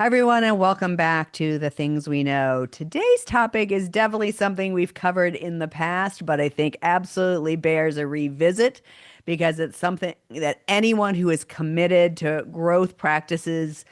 everyone, and welcome back to The Things We Know. Today's topic is definitely something we've covered in the past, but I think absolutely bears a revisit because it's something that anyone who is committed to growth practices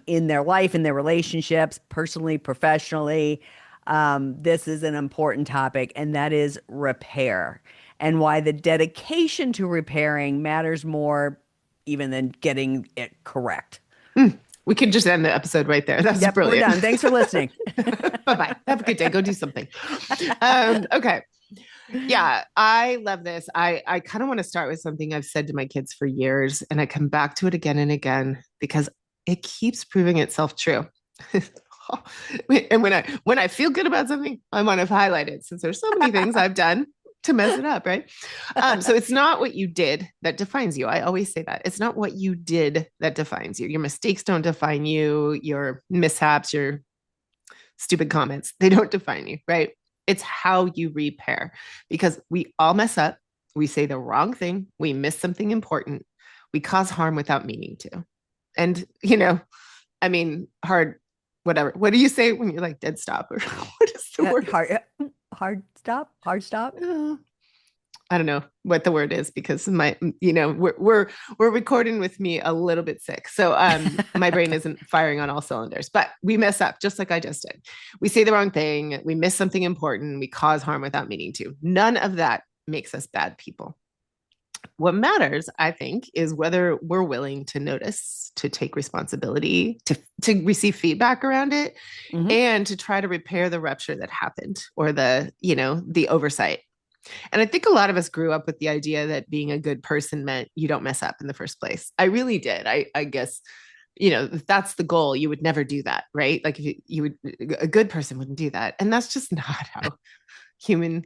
in their life, in their relationships, personally, professionally, this is an important topic, and that is repair, and why the dedication to repairing matters more even than getting it correct. Mm, we could just end the episode right there. That's Yep, we're brilliant. done. Thanks for listening. Bye bye. Have a good day. Go do something. Okay. Yeah, I love this. I kind of want to start with something I've said to my kids for years, and I come back to it again and again because it keeps proving itself true. And when I feel good about something, I want to highlight it since there's so many things I've done to mess it up, right? So it's not what you did that defines you. I always say that. It's not what you did that defines you. Your mistakes don't define you, your mishaps, your stupid comments, they don't define you, right? It's how you repair because we all mess up. We say the wrong thing. We miss something important. We cause harm without meaning to. And, I mean, hard, whatever. What do you say when you're like dead stop or what is the word? Hard stop. I don't know what the word is because we're recording with me a little bit sick. So my brain isn't firing on all cylinders, but we mess up just like I just did. We say the wrong thing. We miss something important. We cause harm without meaning to. None of that makes us bad people. What matters, I think, is whether we're willing to notice, to take responsibility, to receive feedback around it, Mhm. and to try to repair the rupture that happened or the oversight. And I think a lot of us grew up with the idea that being a good person meant you don't mess up in the first place. I really did. I guess, if that's the goal, you would never do that, right? Like if you would, a good person wouldn't do that. And that's just not how human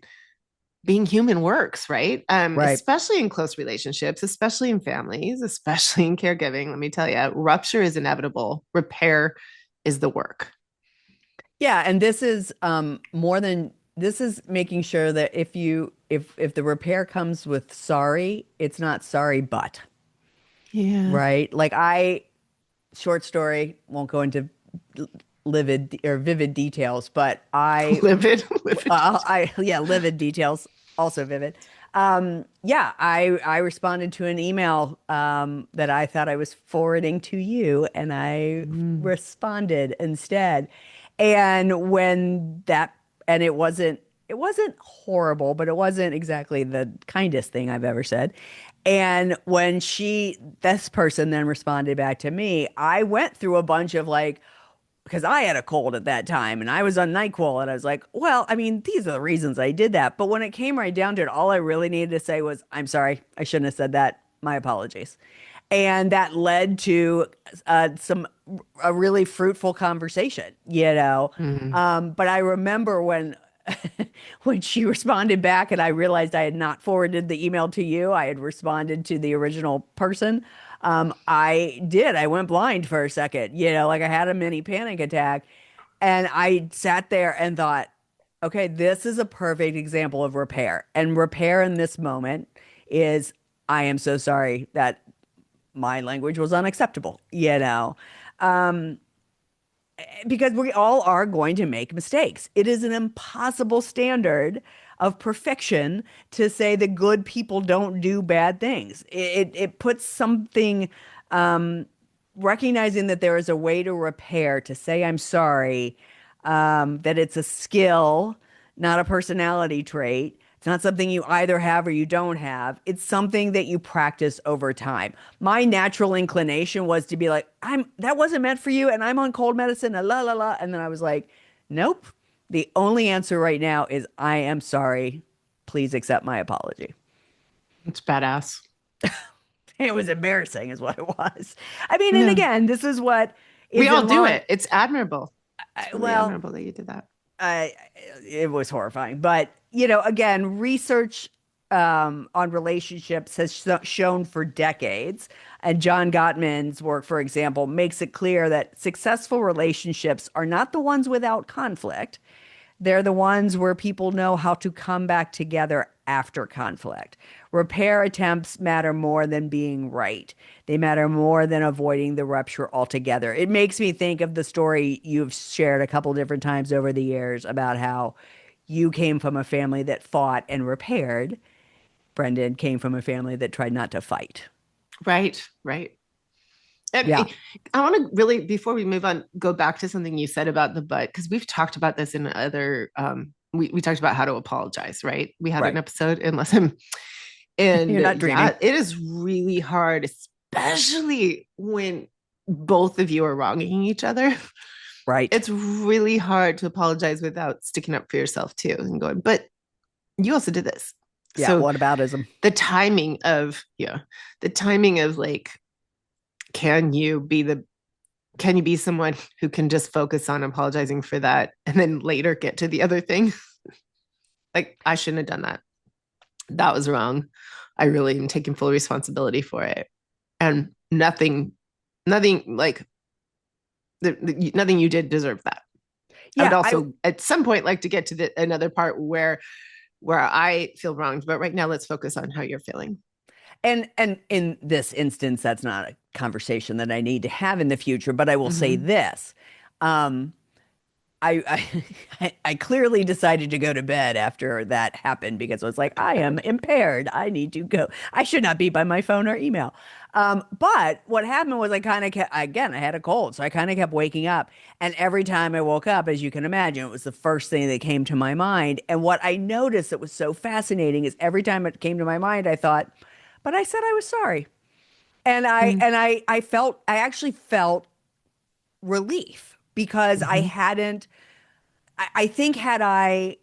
being human works, right? Right. Especially in close relationships, especially in families, especially in caregiving. Let me tell you, rupture is inevitable. Repair is the work. Yeah, and this is more than this is making sure that if the repair comes with sorry, it's not sorry but, Yeah. right? Short story, won't go into livid or vivid details, but Livid. yeah, livid details, also vivid. Yeah, I responded to an email that I thought I was forwarding to you, and I Mm. responded instead. And when that, and it wasn't horrible, but it wasn't exactly the kindest thing I've ever said. And when this person then responded back to me, I went through a bunch of like, because I had a cold at that time and I was on NyQuil and I was like, well, I mean, these are the reasons I did that. But when it came right down to it, all I really needed to say was, I'm sorry, I shouldn't have said that. My apologies. And that led to a really fruitful conversation. Mm. But I remember when when she responded back and I realized I had not forwarded the email to you, I had responded to the original person. I went blind for a second, like I had a mini panic attack. And I sat there and thought, okay, this is a perfect example of repair. And repair in this moment is, I am so sorry that my language was unacceptable, because we all are going to make mistakes. It is an impossible standard of perfection to say that good people don't do bad things. It puts something, um, recognizing that there is a way to repair, to say I'm sorry, that it's a skill, not a personality trait. It's not something you either have or you don't have. It's something that you practice over time. My natural inclination was to be like, that wasn't meant for you, and I'm on cold medicine, and la la la. And then I was like, nope. The only answer right now is I am sorry. Please accept my apology. It's badass. It was embarrassing, is what it was. I mean, and Yeah. again, this is what We is all in do line. it. It's admirable. It's really Well, admirable that you did that. I it was horrifying. But again, research on relationships has shown for decades, and John Gottman's work, for example, makes it clear that successful relationships are not the ones without conflict. They're the ones where people know how to come back together after conflict. Repair attempts matter more than being right. They matter more than avoiding the rupture altogether. It makes me think of the story you've shared a couple different times over the years about how you came from a family that fought and repaired. Brendan came from a family that tried not to fight. Right, right. And Yeah, I want to really, before we move on, go back to something you said about the but, because we've talked about this in other, we talked about how to apologize, right? We had an right. episode in lesson. And You're not yeah, dreaming. it is really hard, especially when both of you are wronging each other. Right. It's really hard to apologize without sticking up for yourself too and going, but you also did this. Yeah, So whataboutism. the timing of, yeah, the timing of like, can you be the can you be someone who can just focus on apologizing for that and then later get to the other thing? Like, I shouldn't have done that. That was wrong. I really am taking full responsibility for it. And nothing like nothing you did deserve that. I would Yeah, I also at some point like to get to another part where I feel wronged, but right now let's focus on how you're feeling. and in this instance, that's not a conversation that I need to have in the future, but I will say Mm-hmm. this. Um, I clearly decided to go to bed after that happened because I was like, I am impaired. I need to go. I should not be by my phone or email. But what happened was I kind of kept, again, I had a cold, so I kind of kept waking up. And every time I woke up, as you can imagine, it was the first thing that came to my mind. And what I noticed that was so fascinating is every time it came to my mind, I thought, but I said I was sorry. I actually felt relief because I Mm-hmm. hadn't I think had I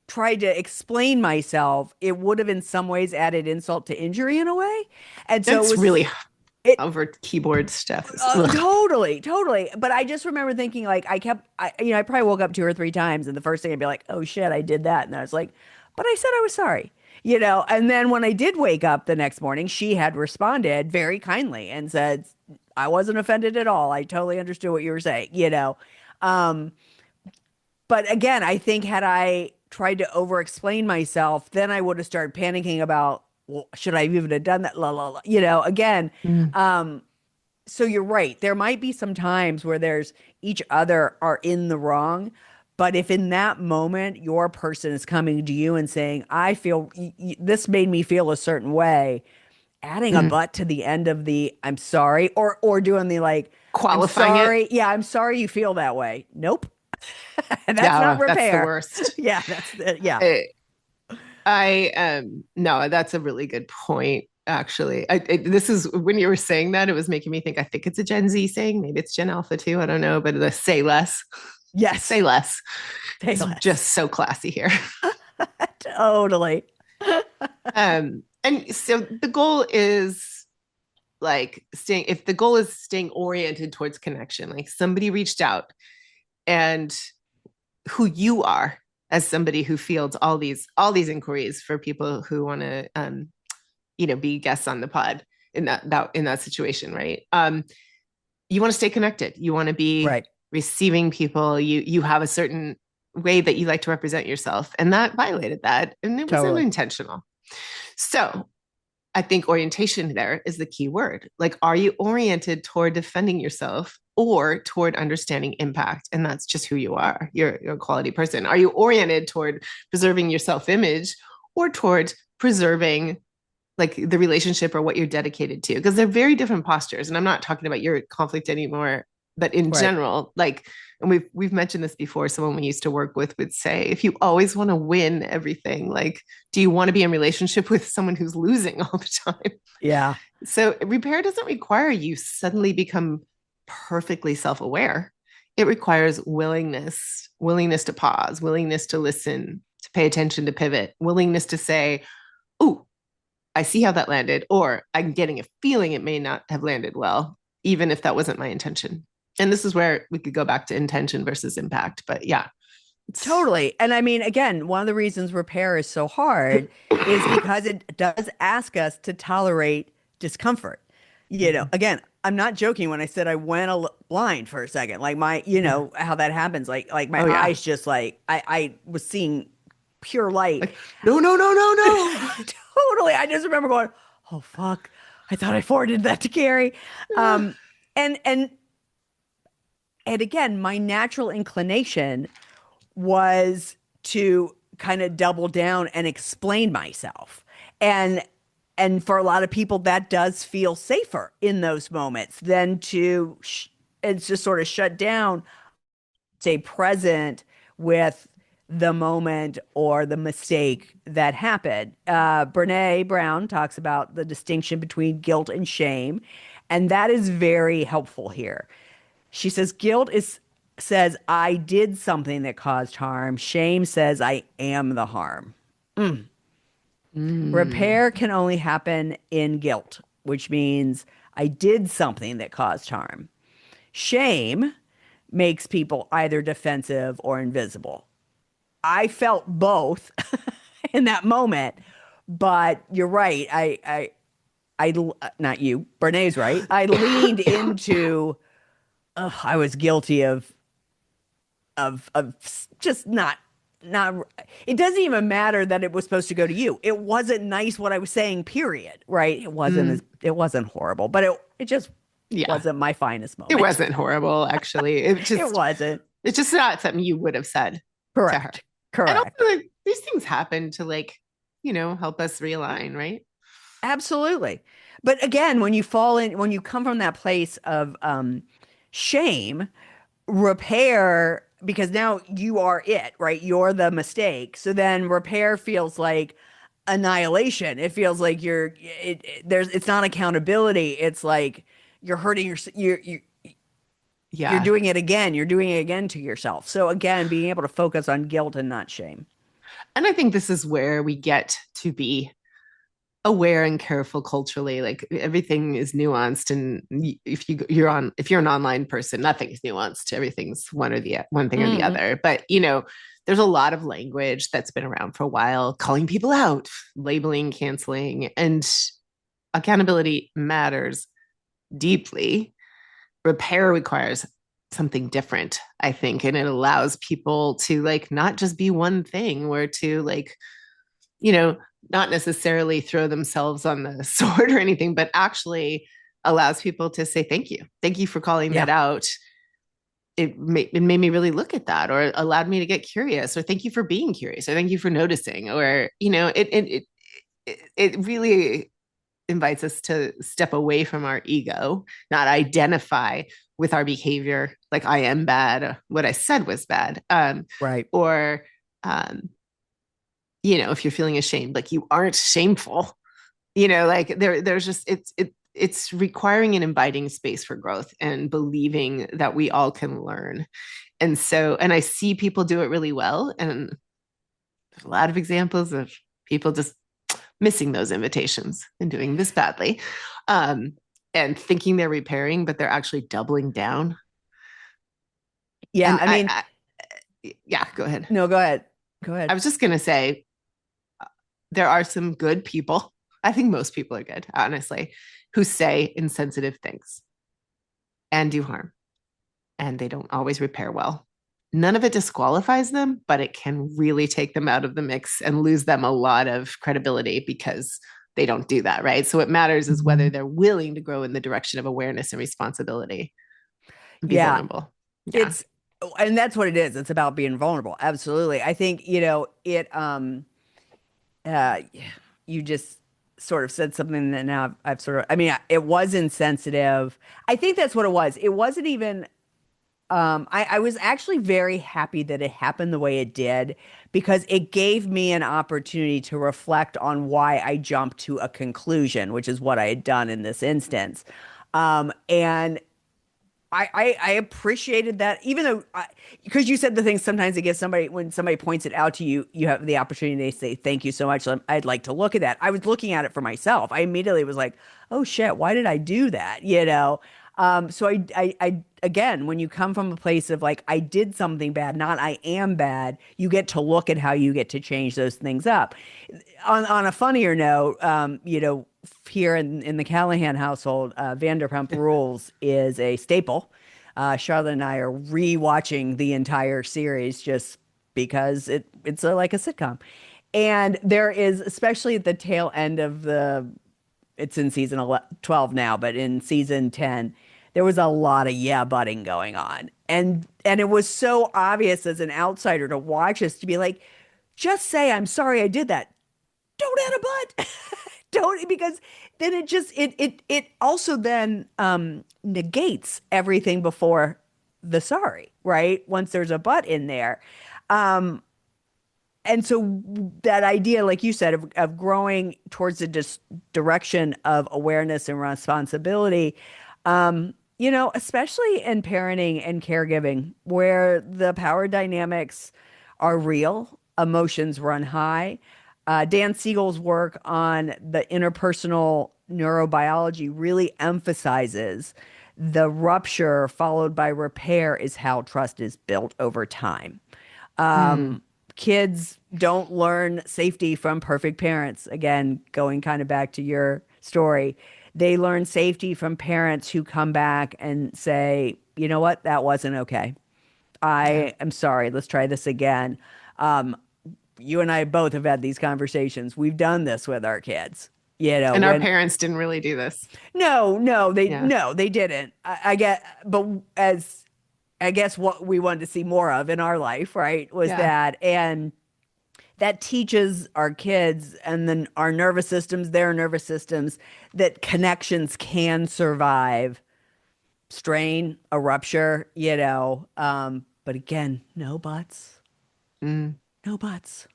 tried to explain myself, it would have in some ways added insult to injury in a way. And so it It's really was it over keyboard stuff. Ugh. totally, totally. But I just remember thinking like I probably woke up two or three times and the first thing I'd be like, oh shit, I did that. And I was like, but I said I was sorry. And then when I did wake up the next morning, she had responded very kindly and said, I wasn't offended at all. I totally understood what you were saying. Um, But again, I think had I tried to over explain myself, then I would have started panicking about, well, should I even have done that? La la la. Again. Mm. Um, so you're right. There might be some times where there's each other are in the wrong. But if in that moment your person is coming to you and saying, I feel this made me feel a certain way, adding a Mm. but to the end of the I'm sorry, or doing the like, I'm Qualifying it. sorry. Yeah, I'm sorry you feel that way. Nope. That's not Yeah, that's the repair. worst. Yeah, yeah. I, no, that's a really good point. Actually, this is when you were saying that, it was making me think. I think it's a Gen Z saying, maybe it's Gen Alpha too. I don't know, but the say less, Yes. say less Say is less. just so classy here. Totally. And so the goal is like staying. If the goal is staying oriented towards connection, like somebody reached out and who you are as somebody who fields all these inquiries for people who want to be guests on the pod in that situation, right? You want to stay connected, you want to be Right. receiving people, you have a certain way that you like to represent yourself, and that violated that, and it was Totally. unintentional. So I think orientation there is the key word. Like, are you oriented toward defending yourself or toward understanding impact? And that's just who you are. You're a quality person. Are you oriented toward preserving your self image or toward preserving like the relationship or what you're dedicated to? Because they're very different postures. And I'm not talking about your conflict anymore, but in Right. general, like, and we've mentioned this before, someone we used to work with would say, if you always want to win everything, like, do you want to be in relationship with someone who's losing all the time? Yeah. So repair doesn't require you suddenly become perfectly self-aware. It requires willingness to pause, willingness to listen, to pay attention, to pivot, willingness to say, oh, I see how that landed, or I'm getting a feeling it may not have landed well, even if that wasn't my intention. And this is where we could go back to intention versus impact. But yeah, it's Totally. And I mean, again, one of the reasons repair is so hard is because it does ask us to tolerate discomfort. Again, I'm not joking when I said I went blind for a second. Like how that happens. Like my oh yeah. eyes just like I was seeing pure light. Like, no, no, no, no, no. Totally. I just remember going, oh fuck. I thought I forwarded that to Carrie. Um, and and and again, my natural inclination was to kind of double down and explain myself. And and for a lot of people that does feel safer in those moments than to it's just sort of shut down, stay present with the moment or the mistake that happened. Brene Brown talks about the distinction between guilt and shame, and that is very helpful here. She says guilt is says I did something that caused harm. Shame says I am the harm. Mm, Repair can only happen in guilt, which means I did something that caused harm. Shame makes people either defensive or invisible. I felt both in that moment, but you're right. Not you, Brene's right. I leaned into, I was guilty of just not it doesn't even matter that it was supposed to go to you. It wasn't nice what I was saying, period. Right? mm, It wasn't horrible, but it just yeah, wasn't my finest it moment. wasn't horrible, actually. It wasn't. It's just not something you would have said to her. Correct. And also, Correct. like, these things happen to like, help us realign, right? Absolutely. But again, when you come from that place of shame, repair, because now you are it, right? You're the mistake. So then repair feels like annihilation. It feels like it's not accountability. It's like you're hurting you're Yeah. doing it again. You're doing it again to yourself. So again, being able to focus on guilt and not shame. And I think this is where we get to be aware and careful culturally. Like everything is nuanced, and if you're an online person, nothing's nuanced. Everything's one thing or the Hmm. other. But there's a lot of language that's been around for a while, calling people out, labeling, canceling, and accountability matters deeply. Repair requires something different, I think, and it allows people to like not just be one thing, where to like you know, not necessarily throw themselves on the sword or anything, but actually allows people to say thank you. Thank you for calling Yeah. that out. It made me really look at that, or allowed me to get curious, or thank you for being curious, or thank you for noticing, or it really invites us to step away from our ego, not identify with our behavior like I am bad, what I said was bad, Right. or if you're feeling ashamed, like you aren't shameful, like there's just it's requiring and inviting space for growth and believing that we all can learn. And I see people do it really well, and there's a lot of examples of people just missing those invitations and doing this badly, um, and thinking they're repairing, but they're actually doubling down. Yeah. And I mean, yeah, go ahead. no, go ahead. Go I ahead. was just gonna say there are some good people. I think most people are good, honestly, who say insensitive things and do harm, and they don't always repair well. None of it disqualifies them, but it can really take them out of the mix and lose them a lot of credibility because they don't do that, right? So what matters is whether they're willing to grow in the direction of awareness and responsibility and be Yeah. vulnerable. Yeah. It's and that's what it is. It's about being vulnerable. Absolutely. I think, uh you just sort of said something that now I've sort of, I mean, it was insensitive. I think that's what it was. It wasn't even I was actually very happy that it happened the way it did because it gave me an opportunity to reflect on why I jumped to a conclusion, which is what I had done in this instance. And I appreciated that, even though, because you said the thing, sometimes it gets somebody, when somebody points it out to you, you have the opportunity to say, thank you so much. So I'd like to look at that. I was looking at it for myself. I immediately was like, oh shit, why did I do that? So again, when you come from a place of like, I did something bad, not I am bad, you get to look at how you get to change those things up. On a funnier note, here in the Callahan household, Vanderpump Rules is a staple. Charlotte and I are rewatching the entire series just because it's like a sitcom. And there is, especially at the tail end of it's in season 12 now, but in season 10, there was a lot of yeah butting going on. And it was so obvious as an outsider to watch this to be like, just say, I'm sorry I did that. Don't add a but. Don't, because then it also then negates everything before the sorry, right? Once there's a but in there. Um, and so that idea, like you said, of growing towards the direction of awareness and responsibility, especially in parenting and caregiving, where the power dynamics are real, emotions run high. Dan Siegel's work on the interpersonal neurobiology really emphasizes the rupture followed by repair is how trust is built over time. Mm, Kids don't learn safety from perfect parents. Again, going kind of back to your story, they learn safety from parents who come back and say, you know what, that wasn't okay. yeah. I am sorry. Let's try this again. Um, you and I both have had these conversations. We've done this with our kids. And our When parents didn't really do this. Yeah. no, they didn't. I get, but as I guess what we wanted to see more of in our life, right, was Yeah. that. And that teaches our kids and then our nervous systems, their nervous systems, that connections can survive strain, a rupture, but again, no buts, Mm. no buts.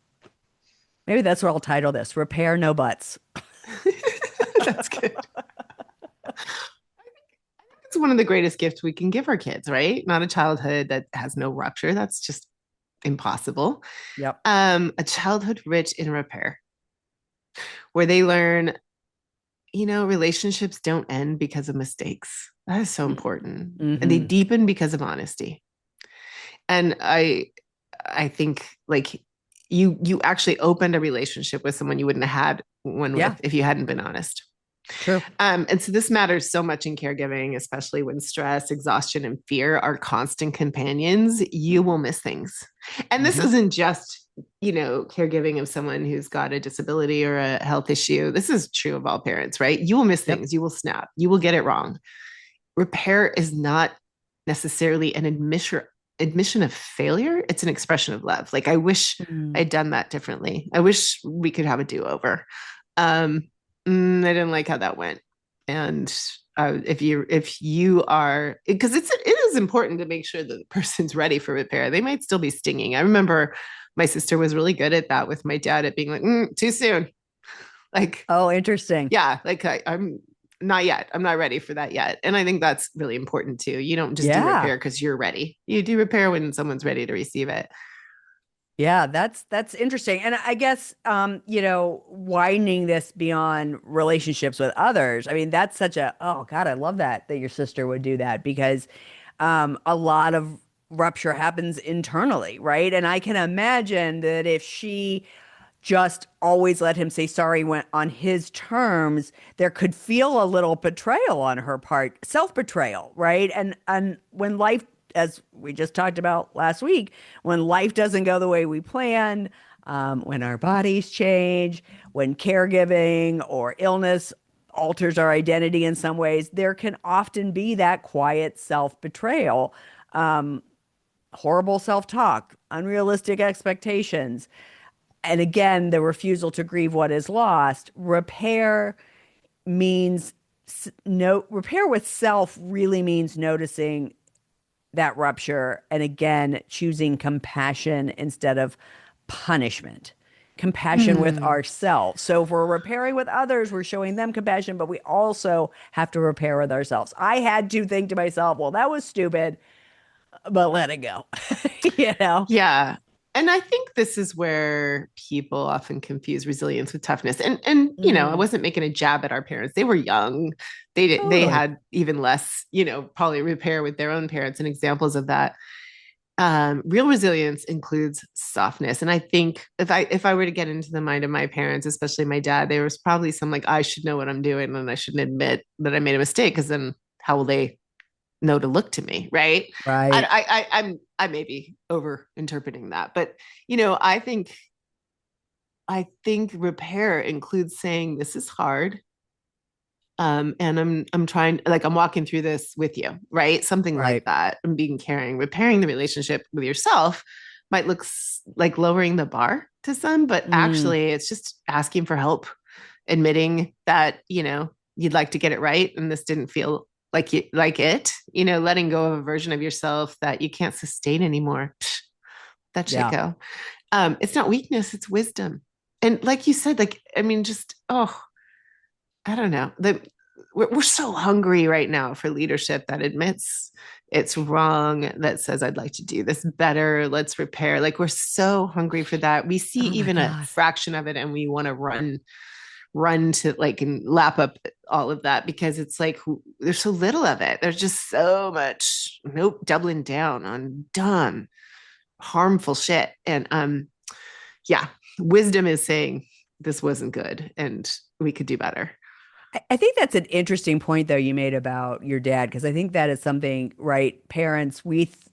Maybe that's what I'll title this: Repair No Buts. That's good. It's one of the greatest gifts we can give our kids, right? Not a childhood that has no rupture. That's just impossible. Yep. A childhood rich in repair, where they learn, relationships don't end because of mistakes. That is so important. And they Mm-hmm. deepen because of honesty. And I think like you actually opened a relationship with someone you wouldn't have had one with Yeah, if you hadn't been honest. true. And so this matters so much in caregiving, especially when stress, exhaustion, and fear are constant companions. You will miss things. And this Hmm. isn't just, caregiving of someone who's got a disability or a health issue. This is true of all parents, right? You will miss Yep. things. You will snap. You will get it wrong. Repair is not necessarily an admission of failure. It's an expression of love. Like I wish Mm. I'd done that differently. I wish we could have a do-over. Um, I didn't like how that went. And if you are, because it is important to make sure that the person's ready for repair. They might still be stinging. I remember my sister was really good at that with my dad at being like, too soon. Like, Oh, interesting. yeah, like I'm not yet. I'm not ready for that yet. And I think that's really important too. You don't just do Yeah. repair because you're ready. You do repair when someone's ready to receive it. Yeah, that's interesting. And I guess widening this beyond relationships with others. I mean, that's such a oh God, I love that your sister would do that because a lot of rupture happens internally, right? And I can imagine that if she just always let him say sorry when on his terms, there could feel a little betrayal on her part, self-betrayal, right? And when life, as we just talked about last week, when life doesn't go the way we planned, when our bodies change, when caregiving or illness alters our identity in some ways, there can often be that quiet self-betrayal, horrible self-talk, unrealistic expectations, and again, the refusal to grieve what is lost. Means repair with self really means noticing that rupture and again choosing compassion instead of punishment. Compassion with Hmm. ourselves. So if we're repairing with others, we're showing them compassion, but we also have to repair with ourselves. I had to think to myself, well, that was stupid, but let it go. you know? Yeah. And I think this is where people often confuse resilience with toughness. And I Mm, wasn't making a jab at our parents. They were young. They totally. had even less, probably repair with their own parents and examples of that. Real resilience includes softness. And I think if I were to get into the mind of my parents, especially my dad, there was probably some like I should know what I'm doing and I shouldn't admit that I made a mistake because then how will they know to look to me, right? Right. I may be over interpreting that, but you know, I think repair includes saying this is hard. And I'm trying, like, I'm walking through this with you, right? Something like Right. that. And being caring, repairing the relationship with yourself might look like lowering the bar to some, but Mm, actually it's just asking for help, admitting that, you know, you'd like to get it right. And this didn't feel like you know, letting go of a version of yourself that you can't sustain anymore. Psh, that shit yeah. go. It's not weakness, it's wisdom. And like you said, like, I mean, just, oh, I don't know. We're so hungry right now for leadership that admits it's wrong, that says, I'd like to do this better. Let's repair. Like, we're so hungry for that. We see Oh my even a God. fraction of it and we want to run to like and lap up all of that because it's like there's so little of it. There's just so much, nope, doubling down on dumb, harmful shit. And yeah, wisdom is saying this wasn't good and we could do better. I think that's an interesting point, though, you made about your dad, because I think that is something, right? Parents,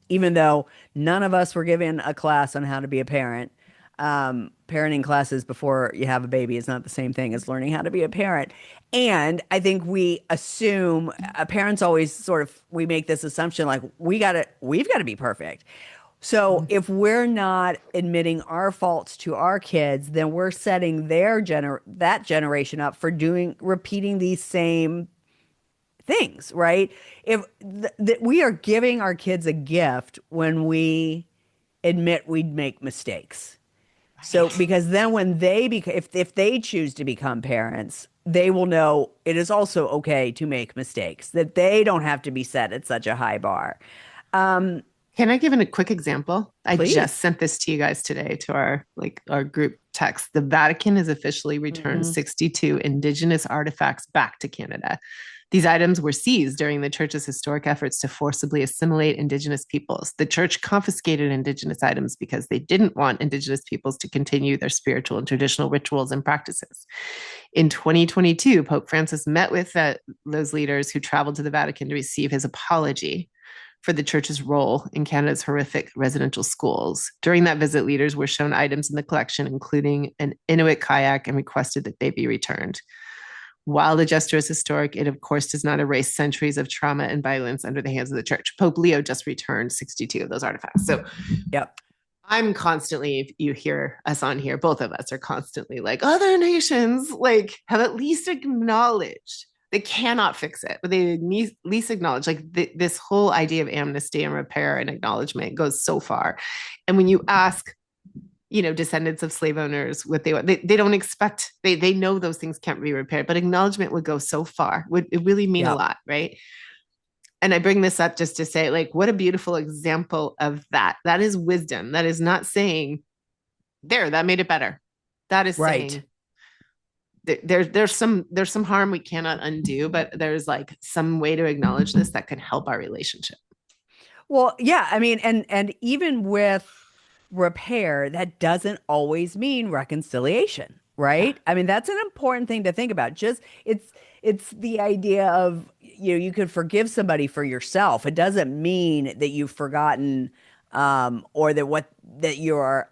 even though none of us were given a class on how to be a parent, parenting classes before you have a baby is not the same thing as learning how to be a parent. And I think we assume, parents always sort of, we make this assumption like we've got to be perfect. So if we're not admitting our faults to our kids, then we're setting that generation up for repeating these same things, right? If we are giving our kids a gift when we admit we'd make mistakes. So Right. because then when if they choose to become parents, they will know it is also okay to make mistakes, that they don't have to be set at such a high bar. Um, Can I give a quick example? I just please. sent this to you guys today to our group text. The Vatican has officially returned Mhm. 62 indigenous artifacts back to Canada. These items were seized during the church's historic efforts to forcibly assimilate indigenous peoples. The church confiscated indigenous items because they didn't want indigenous peoples to continue their spiritual and traditional rituals and practices. In 2022, Pope Francis met with those leaders who traveled to the Vatican to receive his apology for the church's role in Canada's horrific residential schools. During that visit, leaders were shown items in the collection, including an Inuit kayak, and requested that they be returned. While the gesture is historic, it of course does not erase centuries of trauma and violence under the hands of the church. Pope Leo just returned 62 of those artifacts. So Yep. I'm constantly, if you hear us on here, both of us are constantly like, other nations like have at least acknowledged they cannot fix it, but they at least acknowledge like this whole idea of amnesty and repair and acknowledgement goes so far. And when you ask, you know, descendants of slave owners what they want, they don't expect, they know those things can't be repaired, but acknowledgement would go so far, would it really mean a Yep. lot, right? And I bring this up just to say, like, what a beautiful example of that. That is wisdom. That is not saying, there, that made it better. That is Right. saying, there's some harm we cannot undo, but there's like some way to acknowledge this that can help our relationship. Well, yeah, I mean, and even with repair, that doesn't always mean reconciliation, Yeah. right? I mean, that's an important thing to think about. Just it's the idea of, you could forgive somebody for yourself. It doesn't mean that you've forgotten, or that you're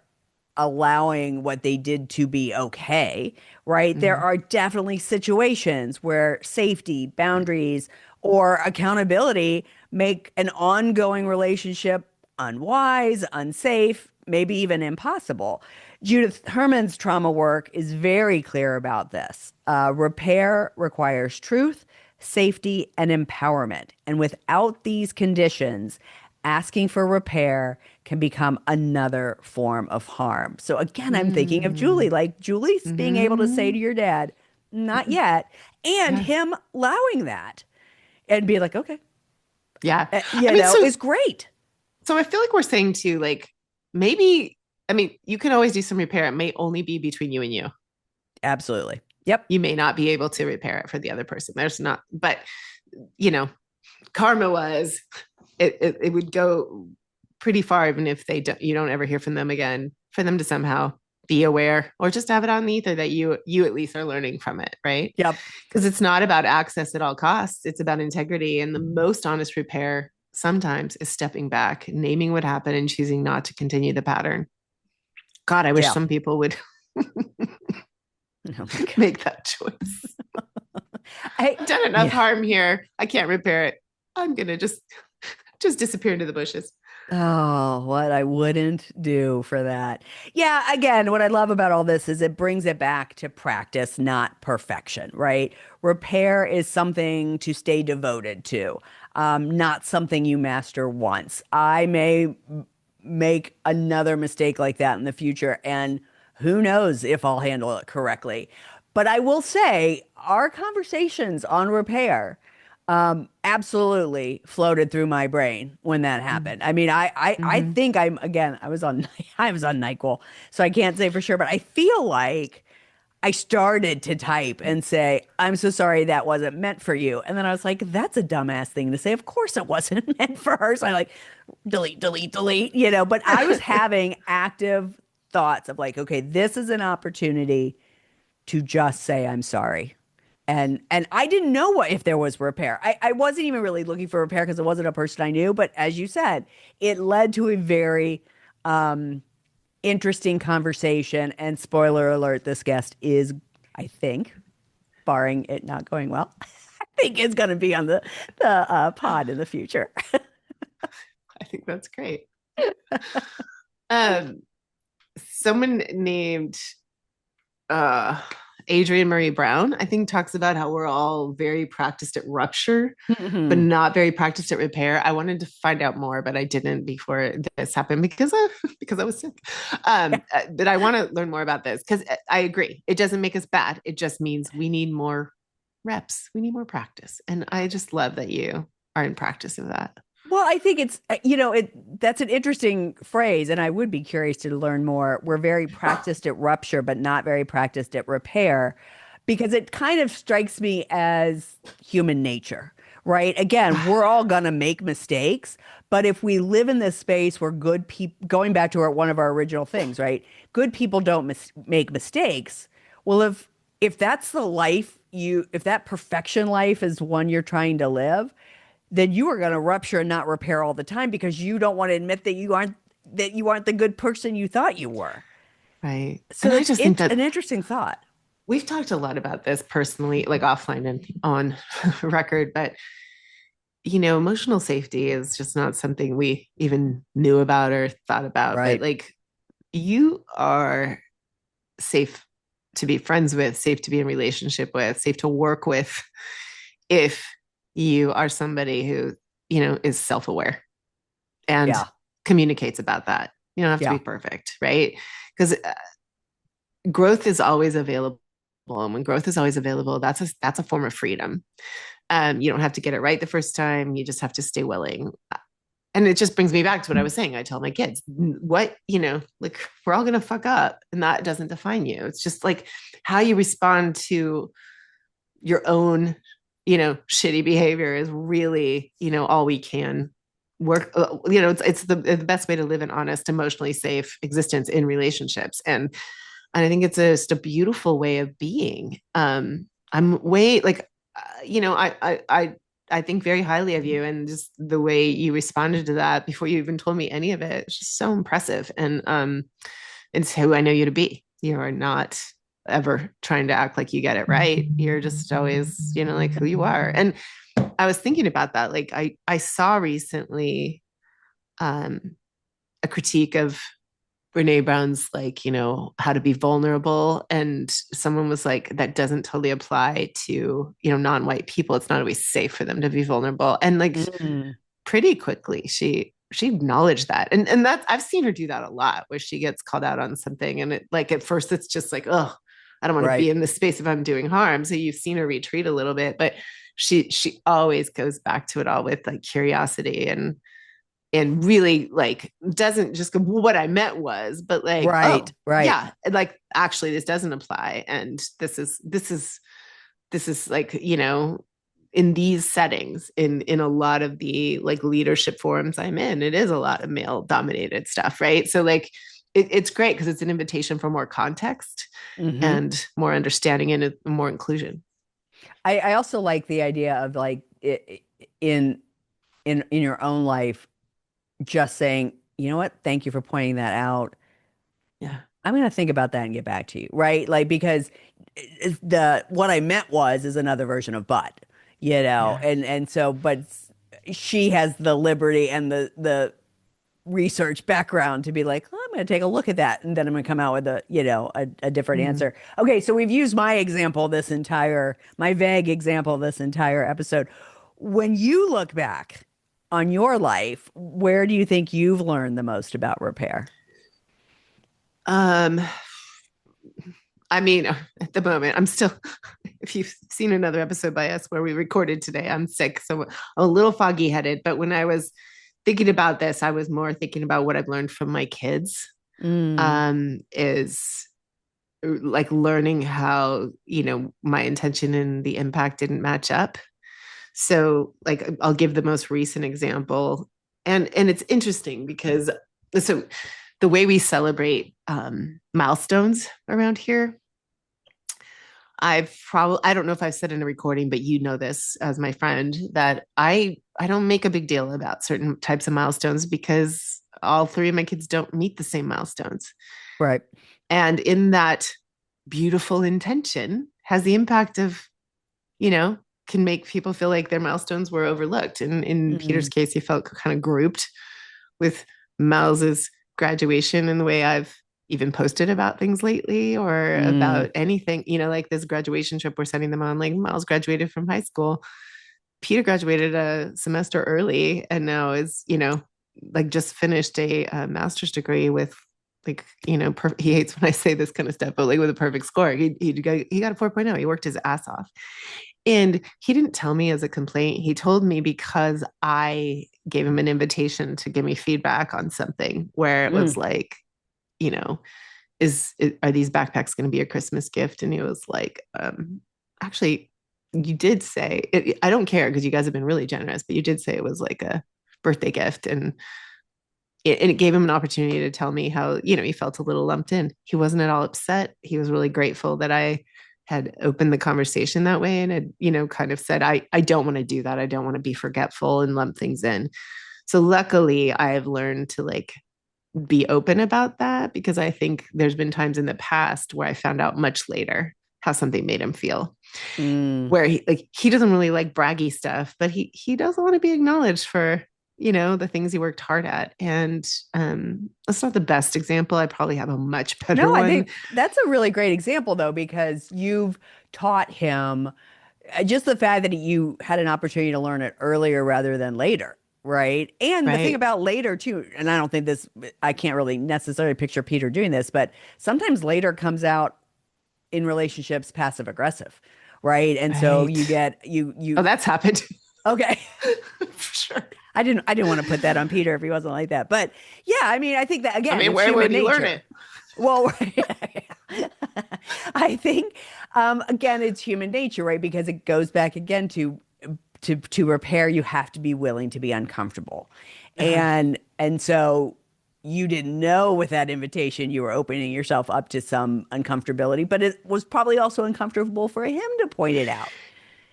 allowing what they did to be okay, right? There Mm-hmm. are definitely situations where safety, boundaries, or accountability make an ongoing relationship unwise, unsafe, maybe even impossible. Judith Herman's trauma work is very clear about this. Repair requires truth, safety, and empowerment. And without these conditions, asking for repair can become another form of harm. So again, I'm thinking of Mm-hmm. Julie, like Julie's being able to say Mm-hmm. to your dad, not yet, and Yeah. him allowing that and be like, okay, Yeah. I mean, is great. so I feel like we're saying too, like, maybe, I mean, you can always do some repair. It may only be between you and you. Absolutely. Yep. You may not be able to repair it for the other person. There's not, but you know, karma was it would go pretty far, even if you don't ever hear from them again, for them to somehow be aware, or just have it on the ether that you at least are learning from it, right? Yep. Because it's not about access at all costs. It's about integrity. And the most honest repair sometimes is stepping back, naming what happened, and choosing not to continue the pattern. God, I wish Yeah. some people would Oh my God. make that choice. I, I've done enough yeah. harm here. I can't repair it. I'm gonna just disappear into the bushes. Oh, what I wouldn't do for that. Yeah, again, what I love about all this is it brings it back to practice, not perfection, right? Repair is something to stay devoted to, not something you master once. I may make another mistake like that in the future, and who knows if I'll handle it correctly. But I will say, our conversations on repair absolutely floated through my brain when that happened. I mean, I Mm-hmm. think I'm again, I was on I was on NyQuil, so I can't say for sure, but I feel like I started to type and say, "I'm so sorry that wasn't meant for you." And then I was like, "That's a dumbass thing to say. Of course it wasn't meant for her." So I like delete, delete, delete, but I was having active thoughts of like, "Okay, this is an opportunity to just say I'm sorry." And I didn't know what if there was repair. I wasn't even really looking for repair because it wasn't a person I knew. But as you said, it led to a very interesting conversation. And spoiler alert, this guest is, I think, barring it not going well, I think is going to be on the pod in the future. I think that's great. Um, Someone named uh Adrienne Marie Brown, I think, talks about how we're all very practiced at rupture, but Mhm. not very practiced at repair. I wanted to find out more, but I didn't before this happened because I was sick. Yeah. But I want to learn more about this because I agree. It doesn't make us bad. It just means we need more reps. We need more practice. And I just love that you are in practice of that. Well, I think it's, that's an interesting phrase, and I would be curious to learn more. We're very practiced at rupture, but not very practiced at repair, because it kind of strikes me as human nature, right? Again, we're all gonna make mistakes, but if we live in this space where good people, going back to one of our original things, right? Good people don't make mistakes. Well, if that's the life if that perfection life is one you're trying to live, then you are going to rupture and not repair all the time because you don't want to admit that you aren't the good person you thought you were. Right. So And I it's just think an that interesting thought. we've talked a lot about this personally, like offline and on record, but emotional safety is just not something we even knew about or thought about. But Right. like, you are safe to be friends with, safe to be in relationship with, safe to work with if you are somebody who, is self aware and Yeah. communicates about that. You don't have to be Yeah. perfect, right? Because growth is always available. And when growth is always available, that's a form of freedom. You don't have to get it right the first time. You just have to stay willing. And it just brings me back to what I was saying. I tell my kids, what, like, we're all going to fuck up, and that doesn't define you. It's just like how you respond to your own, shitty behavior is really, all we can work. It's the best way to live an honest, emotionally safe existence in relationships. And I think it's just a beautiful way of being. I'm way like, I think very highly of you, and just the way you responded to that before you even told me any of it. It's just so impressive. And it's who I know you to be. You are not ever trying to act like you get it right. You're just always, like who you are. And I was thinking about that. Like I saw recently um a critique of Brene Brown's, like, how to be vulnerable. And someone was like, that doesn't totally apply to, non-white people. It's not always safe for them to be vulnerable. And like Mm. pretty quickly she acknowledged that. And that's, I've seen her do that a lot, where she gets called out on something. And it, like, at first it's just like, oh, I don't want to be Right. in this space if I'm doing harm. So you've seen her retreat a little bit, but she always goes back to it all with like curiosity, and really like doesn't just go, well, what I meant was, but like, Right. oh Right. yeah, like actually this doesn't apply. And this is like, in these settings, in a lot of the like leadership forums I'm in, it is a lot of male dominated stuff, right? So like it's great because it's an invitation for more context Hmm. and more understanding and more inclusion. I also like the idea of like in in your own life, just saying, you know what, thank you for pointing that out. Yeah. I'm going to think about that and get back to you, right? Like because the what I meant was is another version of but, you know, Yeah. and so but she has the liberty and the research background to be like, oh, I'm going to take a look at that and then I'm going to come out with a, you know, a different Mm. answer. Okay, so we've used my vague example this entire episode. When you look back on your life, where do you think you've learned the most about repair? Um, I mean, at the moment, I'm still, if you've seen another episode by us where we recorded today, I'm sick. So I'm a little foggy headed. But when I was thinking about this, I was more thinking about what I've learned from my kids, Mm, is like learning how, my intention and the impact didn't match up. So like I'll give the most recent example. And it's interesting because so the way we celebrate milestones around here, I don't know if I've said in a recording, but you know this as my friend, that I don't make a big deal about certain types of milestones because all three of my kids don't meet the same milestones. right. And in that beautiful intention has the impact of, you know, can make people feel like their milestones were overlooked. And in Peter's Mm, case, he felt kind of grouped with Miles's graduation in the way I've even posted about things lately or mm, about anything, like this graduation trip we're sending them on. Like Miles graduated from high school. Peter graduated a semester early and now is, like just finished a master's degree with like, he hates when I say this kind of stuff, but like with a perfect score. He got a 4.0. He worked his ass off. And he didn't tell me as a complaint. He told me because I gave him an invitation to give me feedback on something where it was mm. like, you know, are these backpacks going to be a Christmas gift? And he was like, actually, you did say it, I don't care because you guys have been really generous, but you did say it was like a birthday gift, and it gave him an opportunity to tell me how, he felt a little lumped in. He wasn't at all upset. He was really grateful that I had opened the conversation that way and had, kind of said, I don't want to do that. I don't want to be forgetful and lump things in. So luckily I've learned to like be open about that because I think there's been times in the past where I found out much later how something made him feel. Mm. Where he doesn't really like braggy stuff, but he does want to be acknowledged for the things he worked hard at. And that's not the best example. I probably have a much better No, I one. think that's a really great example though, because you've taught him just the fact that you had an opportunity to learn it earlier rather than later, right? And the thing Right. about later too, and I don't think this, I can't really necessarily picture Peter doing this, but sometimes later comes out in relationships passive aggressive, right? And so Right. you get Oh, you that's happened. okay. For sure. I didn't want to put that on Peter if he wasn't like that. But yeah, I mean, I think that I again, mean, it's where human would he learn it? nature. Well, I think again, it's human nature, right? Because it goes back again to repair, you have to be willing to be uncomfortable. Uh-huh. And so you didn't know with that invitation you were opening yourself up to some uncomfortability, but it was probably also uncomfortable for him to point it out.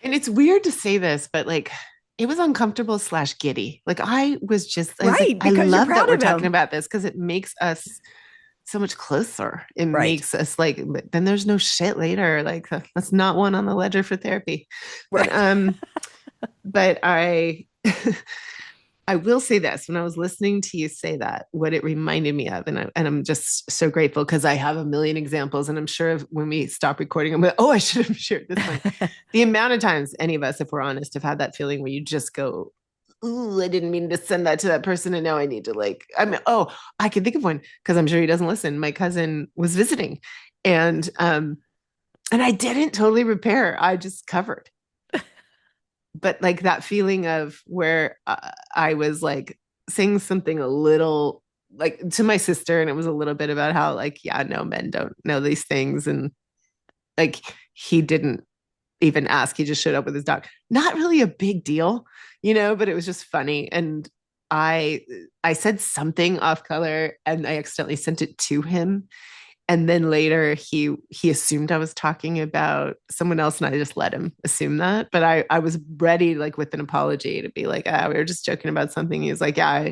And it's weird to say this, but like it was uncomfortable slash giddy. Like I was like, Right, I because you're love that proud we're of talking him. about this because it makes us so much closer. It Right. makes us like, then there's no shit later. Like that's not one on the ledger for therapy. But Right. but I will say this when I was listening to you say that, what it reminded me of, and I'm just so grateful because I have a million examples, and I'm sure when we stop recording, I'm like, oh, I should have shared this one. The amount of times any of us, if we're honest, have had that feeling where you just go, ooh, I didn't mean to send that to that person, and now I need to oh, I can think of one because I'm sure he doesn't listen. My cousin was visiting, and I didn't totally repair. I just covered, but like that feeling of where I was like saying something a little like to my sister, and it was a little bit about how like, yeah, no, men don't know these things, and like he didn't even ask, he just showed up with his dog. Not really a big deal, but it was just funny, and I I said something off color and I accidentally sent it to him. And then later he assumed I was talking about someone else and I just let him assume that. But I was ready like with an apology to be like, ah, we were just joking about something. He was like, yeah,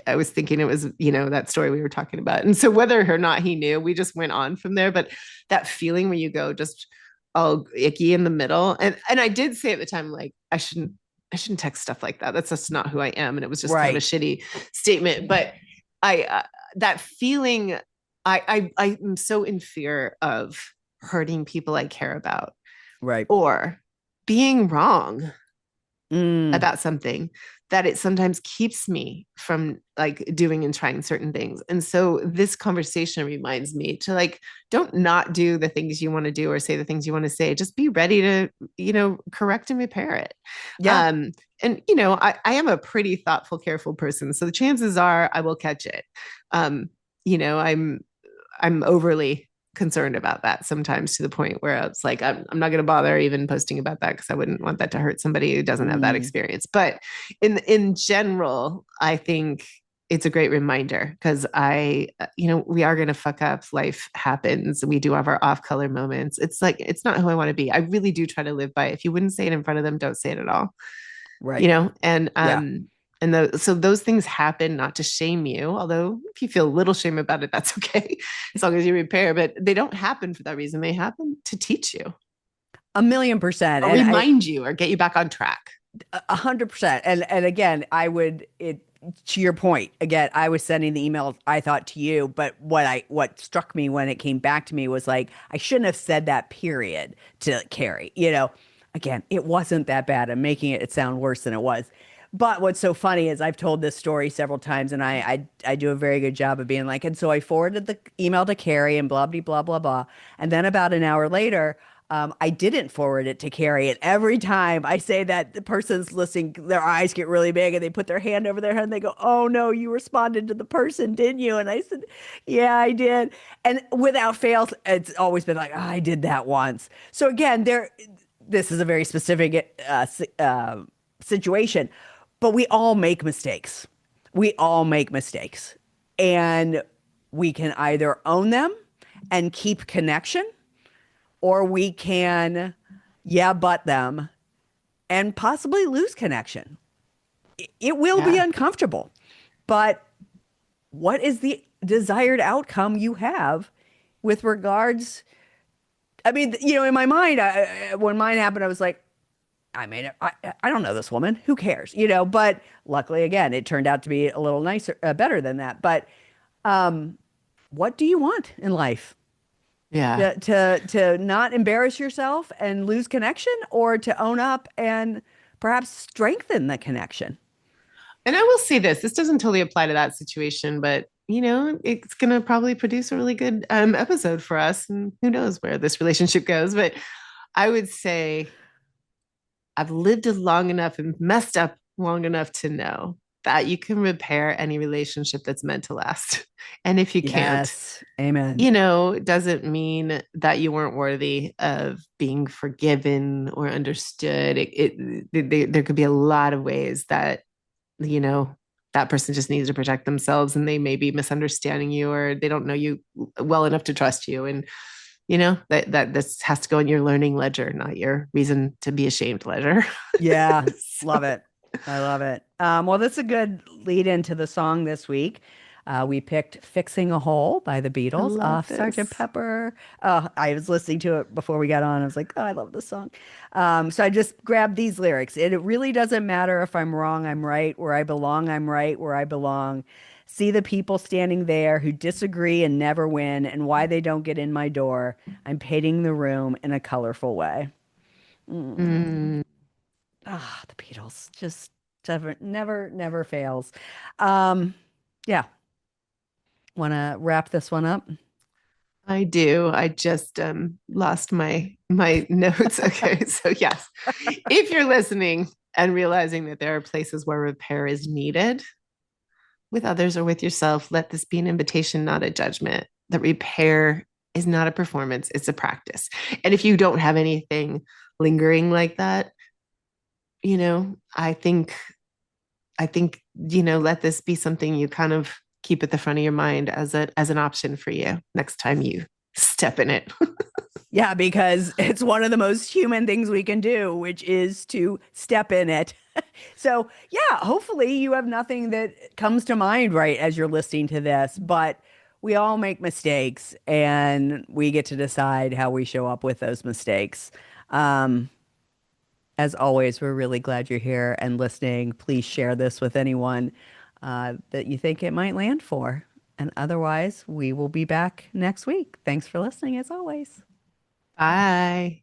I was thinking it was, that story we were talking about. And so whether or not he knew, we just went on from there. But that feeling where you go just all icky in the middle. And I did say at the time, like, I shouldn't text stuff like that. That's just not who I am. And it was just kind of a Right. shitty statement. But that feeling, I am so in fear of hurting people I care about Right. or being wrong Mm, about something that it sometimes keeps me from like doing and trying certain things. And so this conversation reminds me to like, don't not do the things you want to do or say the things you want to say. Just be ready to, correct and repair it. yeah. Um, and I am a pretty thoughtful, careful person. So the chances are I will catch it. Um, I'm overly concerned about that sometimes to the point where it's like I'm not going to bother even posting about that because I wouldn't want that to hurt somebody who doesn't have that Mm, experience. But in general, I think it's a great reminder because we are going to fuck up. Life happens. We do have our off color moments. It's like it's not who I want to be. I really do try to live by it. If you wouldn't say it in front of them, don't say it at all. right. And Yeah. so those things happen not to shame you, although if you feel a little shame about it, that's okay, as long as you repair. But they don't happen for that reason. They happen to teach you 1,000,000%. or And I, remind you or get you back on track. 100%. And again, I would it to your point. Again, I was sending the email I thought to you, but what struck me when it came back to me was like I shouldn't have said that period to Carrie. Again, it wasn't that bad. I'm making it sound worse than it was. But what's so funny is I've told this story several times, and I do a very good job of being like, and so I forwarded the email to Carrie and blah blah blah blah blah, and then about an hour later, I didn't forward it to Carrie. And every time I say that, the person's listening, their eyes get really big and they put their hand over their head and they go, "Oh no, you responded to the person, didn't you?" And I said, "Yeah, I did." And without fail, it's always been like, "Oh, I did that once." So again, this is a very specific situation, but we all make mistakes. We all make mistakes. And we can either own them and keep connection, or we can, yeah, but them and possibly lose connection. It will be Yeah. uncomfortable, but what is the desired outcome you have with regards? I mean, in my mind, when mine happened, I was like, I mean, I don't know this woman. Who cares? But luckily, again, it turned out to be a little nicer, better than that. But what do you want in life? Yeah. To not embarrass yourself and lose connection, or to own up and perhaps strengthen the connection? And I will say this doesn't totally apply to that situation, but it's going to probably produce a really good episode for us. And who knows where this relationship goes. But I would say I've lived long enough and messed up long enough to know that you can repair any relationship that's meant to last. And if you can't, Yes. Amen. it doesn't mean that you weren't worthy of being forgiven or understood. There could be a lot of ways that, you know, that person just needs to protect themselves and they may be misunderstanding you or they don't know you well enough to trust you. And that this has to go in your learning ledger, not your reason to be ashamed ledger. Yeah. So, Love it. I love it. Well, that's a good lead into the song this week. We picked Fixing a Hole by the I Beatles love off Sergeant this. Pepper. I was listening to it before we got on. I was like, oh, I love this song. So I just grabbed these lyrics. It really doesn't matter if I'm wrong, I'm right. Where I belong, I'm right. Where I belong. See the people standing there who disagree and never win, and why they don't get in my door. I'm painting the room in a colorful way. Mm. Mm, Ah, the Beatles just never fails. Um, yeah. Want to wrap this one up? I do. I just lost my notes. Okay, so yes, if you're listening and realizing that there are places where repair is needed with others or with yourself, let this be an invitation, not a judgment. That repair is not a performance, it's a practice. And if you don't have anything lingering like that, I think I think, let this be something you kind of keep at the front of your mind as an option for you next time you step in it. Yeah, because it's one of the most human things we can do, which is to step in it. So, yeah, hopefully you have nothing that comes to mind right as you're listening to this, but we all make mistakes and we get to decide how we show up with those mistakes. Um, as always, we're really glad you're here and listening. Please share this with anyone that you think it might land for. And otherwise, we will be back next week. Thanks for listening, as always. Bye.